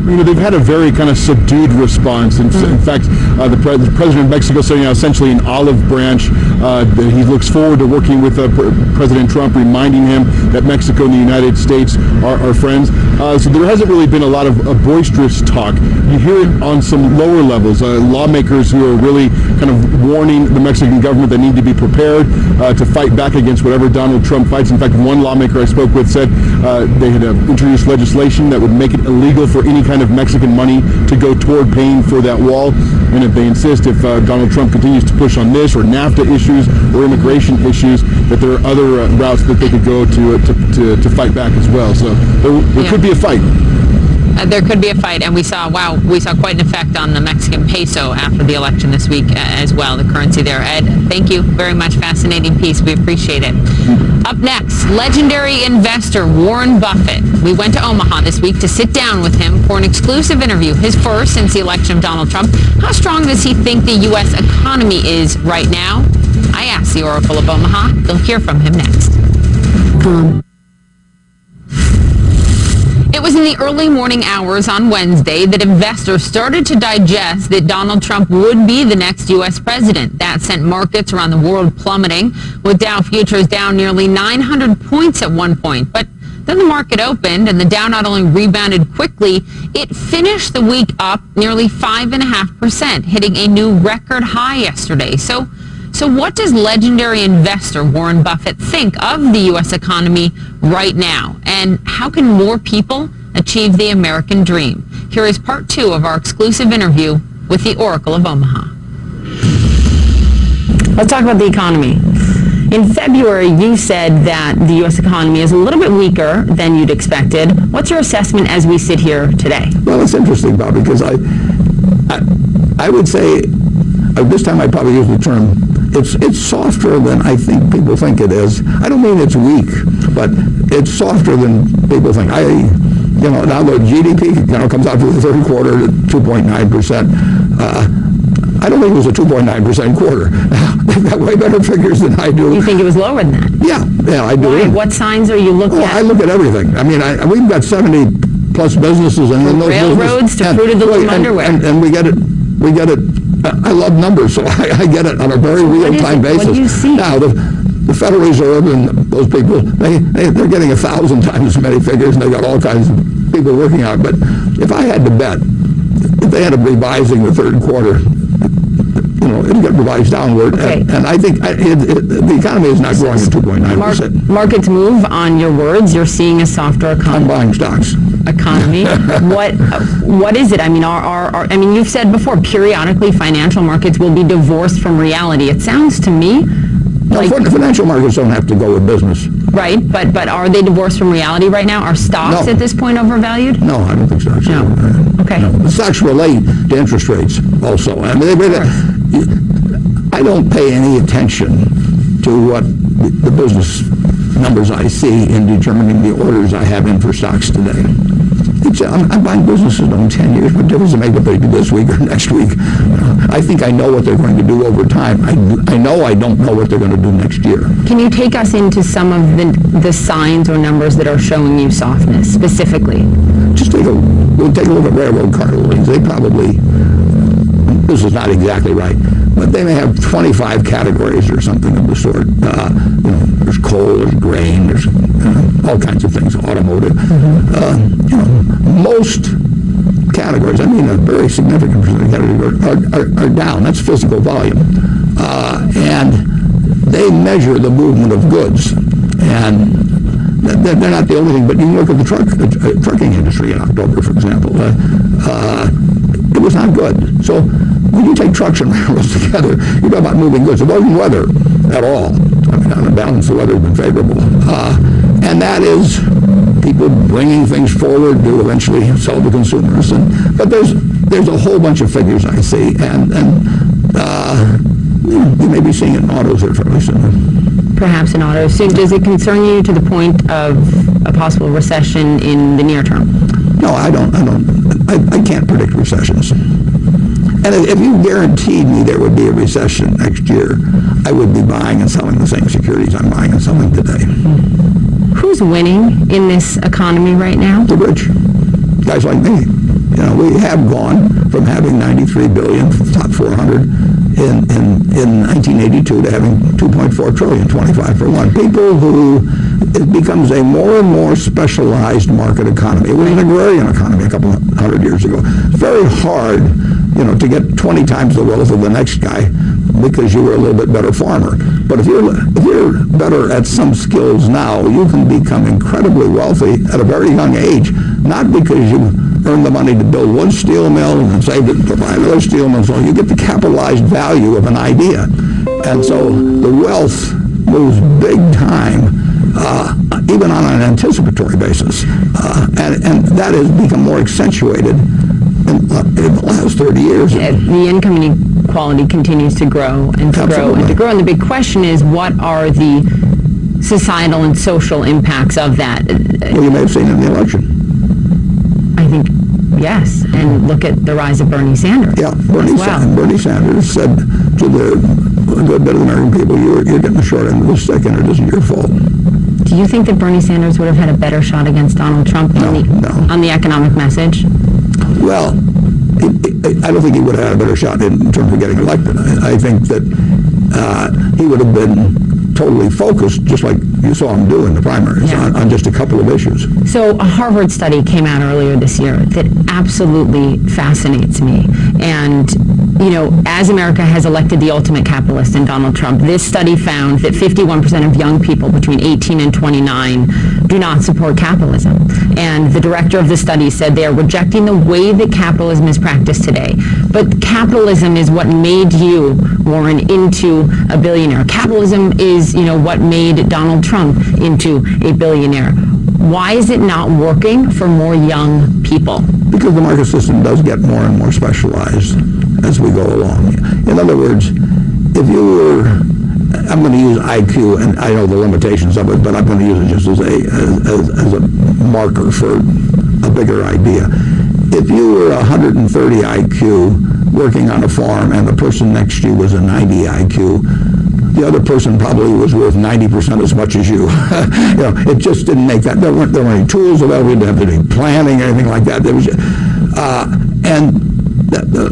they've had a very kind of subdued response. In fact, the president of Mexico saying essentially an olive branch. That he looks forward to working with President Trump, reminding him that Mexico and the United States are friends. So there hasn't really been a lot of boisterous talk. You hear it on some lower levels. Lawmakers who are really kind of warning the Mexican government they need to be prepared to fight back against whatever Donald Trump fights. In fact, one lawmaker I spoke with said they had introduced legislation that would make it illegal for any kind of Mexican money to go toward paying for that wall. And if they insist, if Donald Trump continues to push on this or NAFTA issues or immigration issues, that there are other routes that they could go to fight back as well. So there could be a fight. There could be a fight, and we saw quite an effect on the Mexican peso after the election this week as well, the currency there. Ed, thank you very much. Fascinating piece. We appreciate it. Up next, legendary investor Warren Buffett. We went to Omaha this week to sit down with him for an exclusive interview, his first since the election of Donald Trump. How strong does he think the U.S. economy is right now? I asked the Oracle of Omaha. You'll hear from him next. It was in the early morning hours on Wednesday that investors started to digest that Donald Trump would be the next U.S. president. That sent markets around the world plummeting, with Dow futures down nearly 900 points at one point. But then the market opened, and the Dow not only rebounded quickly, it finished the week up nearly 5.5%, hitting a new record high yesterday. So what does legendary investor Warren Buffett think of the U.S. economy right now? And how can more people achieve the American dream? Here is part 2 of our exclusive interview with the Oracle of Omaha. Let's talk about the economy. In February, you said that the U.S. economy is a little bit weaker than you'd expected. What's your assessment as we sit here today? Well, it's interesting, Bob, because I would say, this time I probably use the term, it's softer than I think people think it is. I don't mean it's weak, but it's softer than people think. Now the GDP comes out for the third quarter at 2.9%. I don't think it was a 2.9% quarter. They've got way better figures than I do. You think it was lower than that? Yeah, I do. Why? What signs are you looking at? I look at everything. I mean, we've got 70 plus businesses, and from railroads to Fruit of the Loom underwear, and we get it. I love numbers, so I get it on a very real-time basis. What do you see? Now, the Federal Reserve and those people, they're getting 1,000 times as many figures, and they got all kinds of people working on it. But if I had to bet, if they ended up revising the third quarter, it'll get revised downward. Okay. And I think the economy is not growing at 2.9%. Markets move on your words. You're seeing a softer economy. I'm buying stocks. Economy. What is it? I mean, you've said before, periodically financial markets will be divorced from reality. It sounds to me like financial markets don't have to go with business. Right, but are they divorced from reality right now? Are stocks at this point overvalued? No, I don't think stocks. No. Okay. No. The stocks relate to interest rates also. I mean, I don't pay any attention to what the business numbers I see in determining the orders I have in for stocks today. I'm buying businesses on 10 years. What difference does it make if they do this week or next week? I think I know what they're going to do over time. I know I don't know what they're going to do next year. Can you take us into some of the signs or numbers that are showing you softness specifically? We'll take a look at railroad car loadings. They probably, this is not exactly right, but they may have 25 categories or something of the sort. There's coal, there's grain, there's all kinds of things, automotive. Most categories, I mean a very significant percentage of categories, are down. That's physical volume. And they measure the movement of goods. And they're not the only thing, but you can look at the trucking industry in October, for example. It was not good. So when you take trucks and railroads together, you're talking about moving goods. It wasn't weather at all. I mean, on the balance, the weather has been favorable. And that is people bringing things forward to eventually sell to consumers. But there's a whole bunch of figures I see, and you may be seeing it in autos here fairly soon. Perhaps in autos. So does it concern you to the point of a possible recession in the near term? No, I don't. I can't predict recessions. And if you guaranteed me there would be a recession next year, I would be buying and selling the same securities I'm buying and selling today. Who's winning in this economy right now? The rich. Guys like me. We have gone from having 93 billion, top 400, in 1982 to having 2.4 trillion, 25 for 1. People who, it becomes a more and more specialized market economy. It was an agrarian economy a couple hundred years ago. It's very hard, to get 20 times the wealth of the next guy because you were a little bit better farmer. But if you're better at some skills now, you can become incredibly wealthy at a very young age, not because you earned the money to build one steel mill and saved it to buy another steel mill. So you get the capitalized value of an idea. And so the wealth moves big time, even on an anticipatory basis. And that has become more accentuated in the last 30 years. The income inequality continues to grow and to grow and to grow. And the big question is, what are the societal and social impacts of that? Well, you may have seen it in the election. I think, yes. And look at the rise of Bernie Sanders. Yeah, Bernie Sanders said to the good bit of the American people, you're getting the short end of the stick, and it isn't your fault. Do you think that Bernie Sanders would have had a better shot against Donald Trump on the economic message? Well, I don't think he would have had a better shot in terms of getting elected. I think that he would have been totally focused, just like you saw him do in the primaries, on just a couple of issues. So a Harvard study came out earlier this year that absolutely fascinates me. And, as America has elected the ultimate capitalist in Donald Trump, this study found that 51% of young people between 18 and 29 do not support capitalism. And the director of the study said they are rejecting the way that capitalism is practiced today. But capitalism is what made you, Warren, into a billionaire. Capitalism is, what made Donald Trump into a billionaire. Why is it not working for more young people? Because the market system does get more and more specialized as we go along. In other words, if you were, I'm going to use IQ, and I know the limitations of it, but I'm going to use it just as a marker for a bigger idea. If you were 130 IQ working on a farm and the person next to you was a 90 IQ, the other person probably was worth 90% as much as you. It just didn't make that. There weren't any tools available. You didn't have to do planning or anything like that. There was,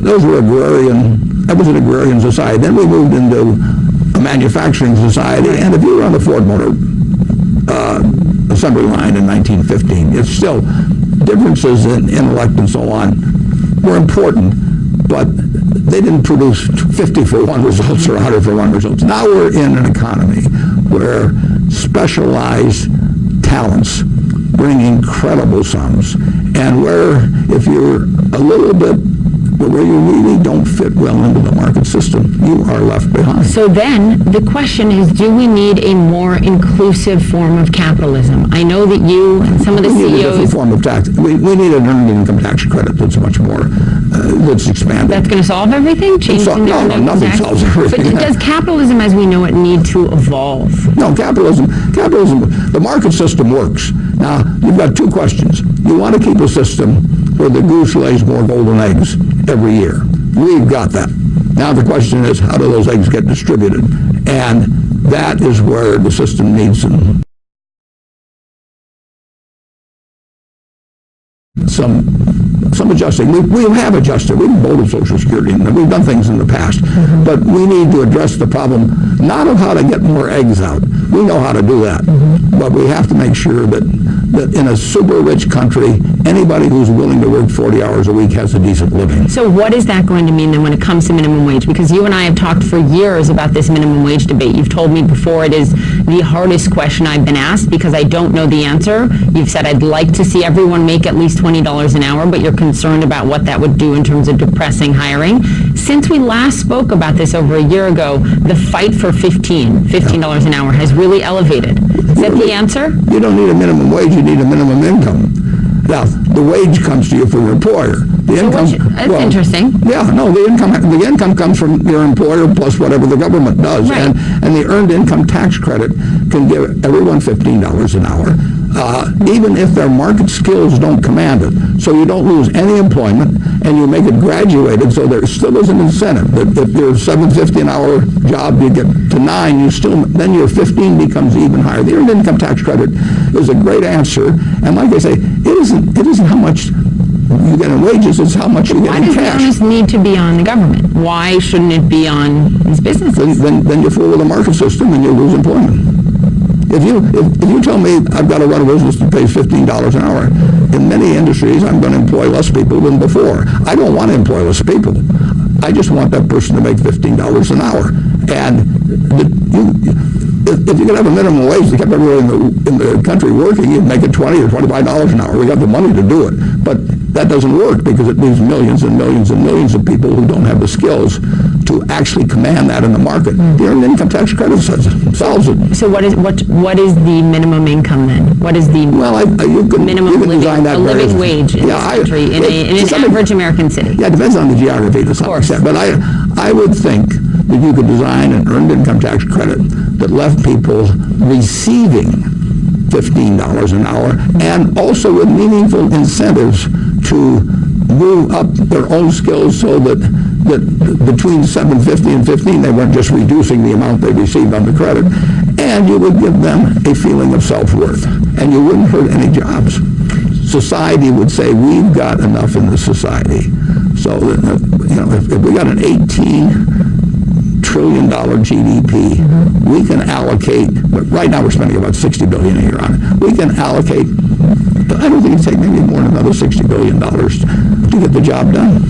those were agrarian. That was an agrarian society. Then we moved into a manufacturing society, and if you were on the Ford Motor assembly line in 1915, it's still differences in intellect and so on were important, but they didn't produce 50 for 1 results or 100 for 1 results. Now we're in an economy where specialized talents bring incredible sums, and where if you're a little bit where you really don't fit well into the market system, you are left behind. So then the question is, do we need a more inclusive form of capitalism? I know that you and some of the CEOs... We need a different form of tax. We need an earned income tax credit that's much more, that's expanded. That's going to solve everything? No, nothing solves everything. But does capitalism as we know it need to evolve? No, capitalism, the market system works. Now, you've got two questions. You want to keep a system where the goose lays more golden eggs every year. We've got that. Now the question is, how do those eggs get distributed? And that is where the system needs some adjusting. We have adjusted. We've bolted Social Security, and we've done things in the past. Mm-hmm. But we need to address the problem, not of how to get more eggs out. We know how to do that. Mm-hmm. But we have to make sure that in a super rich country, anybody who's willing to work 40 hours a week has a decent living. So what is that going to mean then when it comes to minimum wage? Because you and I have talked for years about this minimum wage debate. You've told me before it is the hardest question I've been asked because I don't know the answer. You've said I'd like to see everyone make at least $20 an hour, but you're concerned about what that would do in terms of depressing hiring. Since we last spoke about this over a year ago, the fight for $15 an hour has really elevated. Is that the answer? You don't need a minimum wage, you need a minimum income. Now, the wage comes to you from your employer. That's interesting. Yeah, no, the income comes from your employer plus whatever the government does. Right. And the earned income tax credit can give everyone $15 an hour, even if their market skills don't command it. So you don't lose any employment, and you make it graduated, so there still is an incentive. That if your $7.50 an hour job, you get to $9, then your 15 becomes even higher. The earned income tax credit is a great answer, and like I say, it isn't how much you get in wages, it's how much you get Why in does the cash. onus need to be on the government? Why shouldn't it be on these businesses? Then you fool with the market system and you lose employment. If you tell me I've got to run a business that pays $15 an hour, in many industries I'm going to employ less people than before. I don't want to employ less people. I just want that person to make $15 an hour. And if you could have a minimum wage that kept everyone in the country working, you'd make it $20 or $25 an hour. We got the money to do it. But that doesn't work because it leaves millions and millions and millions of people who don't have the skills to actually command that in the market. The earned income tax credit solves it. So what is the minimum income then? What is the minimum living wage in this country, in an average American city? Yeah, it depends on the geography to some extent. But I would think that you could design an earned income tax credit that left people receiving $15 an hour and also with meaningful incentives to move up their own skills so that between $7.50 and $15 they weren't just reducing the amount they received on the credit, and you would give them a feeling of self-worth, and you wouldn't hurt any jobs. Society would say, we've got enough in the society. So that, if we got an $18 trillion GDP, we can allocate, right now we're spending about $60 billion a year on it. We can allocate, I don't think it'd take maybe more than another $60 billion to get the job done.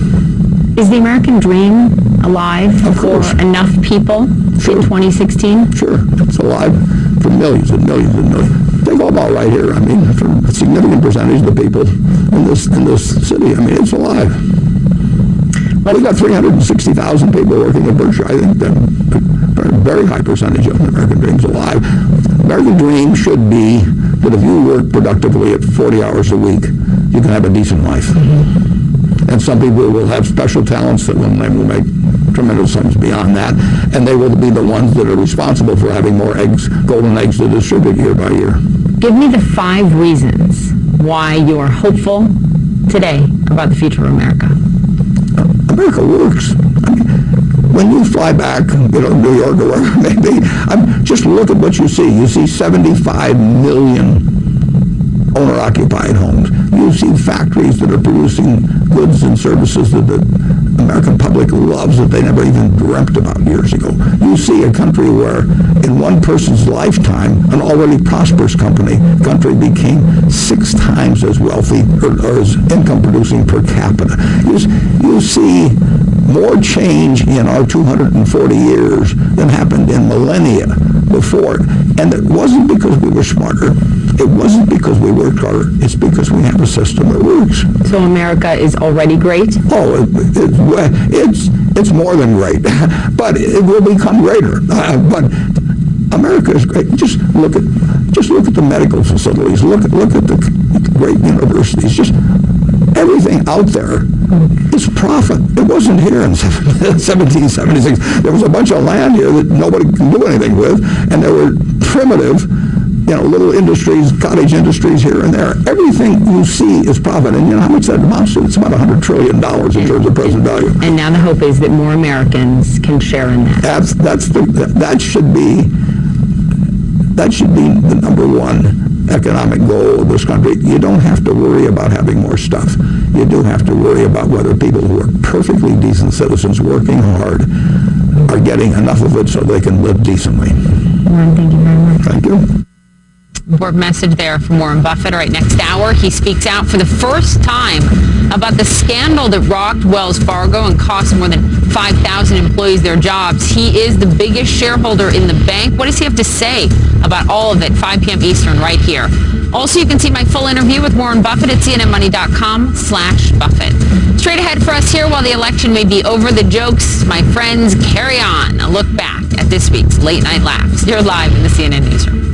Is the American dream alive for enough people in 2016? Sure, it's alive for millions and millions and millions. Take Omaha right here. I mean, for a significant percentage of the people in this city, I mean, it's alive. We've got 360,000 people working at Berkshire. I think that a very high percentage of the American dream's alive. American dream should be that if you work productively at 40 hours a week, you can have a decent life. And some people will have special talents that will make tremendous sums beyond that, and they will be the ones that are responsible for having more eggs, golden eggs to distribute year by year. Give me the 5 reasons why you are hopeful today about the future of America. America works. I mean, when you fly back, New York or wherever it may be, just look at what you see. You see 75 million owner-occupied homes. You see factories that are producing goods and services that the American public loves that they never even dreamt about years ago. You see a country where in one person's lifetime, an already prosperous country became 6 times as wealthy or as income producing per capita. You see more change in our 240 years than happened in millennia before. And it wasn't because we were smarter. It wasn't because we worked harder. It's because we have a system that works. So America is already great? Oh, it's more than great, but it will become greater. But America is great. Just look at the medical facilities. Look at the great universities. Just everything out there is profit. It wasn't here in 1776. There was a bunch of land here that nobody can do anything with, and there were primitive, little industries, cottage industries here and there. Everything you see is profit, and how much that amounts to? It's about $100 trillion in terms of present value. And now the hope is that more Americans can share in that. That should be the number one economic goal of this country. You don't have to worry about having more stuff. You do have to worry about whether people who are perfectly decent citizens working hard are getting enough of it so they can live decently. Warren, thank you very much. Thank you. Important message there from Warren Buffett. Right, next hour, he speaks out for the first time about the scandal that rocked Wells Fargo and cost more than 5,000 employees their jobs. He is the biggest shareholder in the bank. What does he have to say about all of it? 5 p.m. Eastern right here. Also, you can see my full interview with Warren Buffett at cnnmoney.com/Buffett. Straight ahead for us here, while the election may be over, the jokes, my friends, carry on. A look back at this week's Late Night Laughs. You're live in the CNN Newsroom.